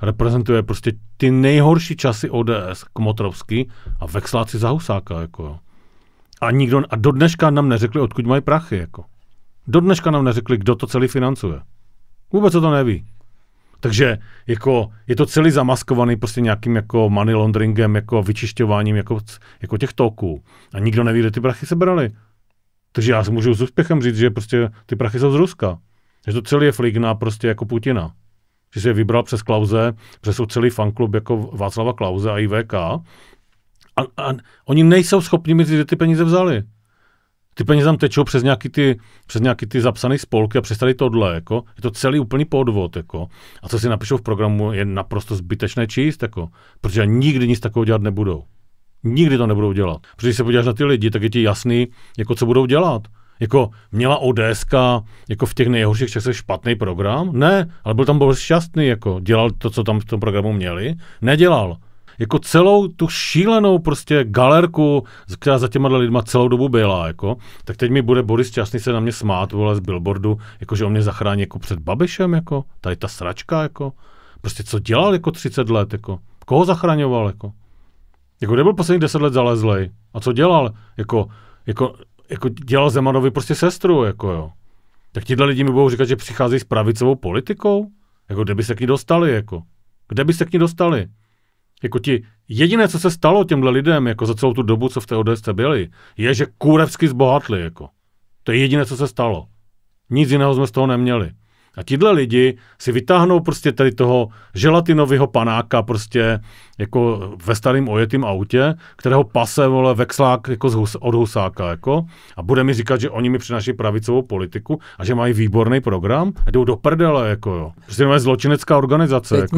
reprezentuje prostě ty nejhorší časy ODS, Kmotrovský a Veksláci za Husáka, jako jo. A do dneška nám neřekli, odkud mají prachy, jako. Do dneška nám neřekli, kdo to celý financuje. Vůbec to neví. Takže jako, je to celý zamaskovaný prostě nějakým jako money launderingem, jako vyčišťováním jako těch toků. A nikdo neví, kde ty prachy se brali. Takže já si můžu s úspěchem říct, že prostě ty prachy jsou z Ruska. Že to celý je fligna prostě jako Putina. Že si je vybral přes Klause, přes celý fanklub jako Václava Klause a IVK. A oni nejsou schopni mi říct, kde ty peníze vzali. Ty peníze tam tečou přes nějaký ty zapsané spolky a přes tady tohle, jako. Je to celý úplný podvod, jako. A co si napíšou v programu, je naprosto zbytečné číst, jako. Protože nikdy nic takového dělat nebudou. Nikdy to nebudou dělat. Protože když se podíváš na ty lidi, tak je ti jasný, jako co budou dělat. Jako měla ODSka jako v těch nejhorších časech špatný program? Ne, ale byl tam šťastný, jako dělal to, co tam v tom programu měli? Nedělal. Jako celou tu šílenou prostě galerku, která za těma lidma celou dobu byla, jako, tak teď mi bude Boris Časný se na mě smát, vole, z billboardu, jako, že on mě zachrání jako před Babišem, jako, tady ta sračka, jako, prostě co dělal jako 30 let, jako, koho zachraňoval, jako, kde byl posledních 10 let zalezlej a co dělal, jako dělal Zemanovi prostě sestru, jako jo. Tak tihle lidi mi budou říkat, že přicházejí s pravicovou politikou, jako, kde by se k ní dostali, jako, kde by se k ní dostali. Jako jediné, co se stalo těmhle lidem, jako za celou tu dobu, co v té ODSce byli, je, že kurevsky zbohatli, jako. To je jediné, co se stalo. Nic jiného jsme z toho neměli. A tihle lidi si vytáhnou prostě tady toho želatinového panáka prostě jako ve starým ojetým autě, kterého pase, vole, Vekslák jako od Husáka, jako, a bude mi říkat, že oni mi přináší pravicovou politiku a že mají výborný program a jdou do prdele, jako jo. Prostě to je zločinecká organizace, jako.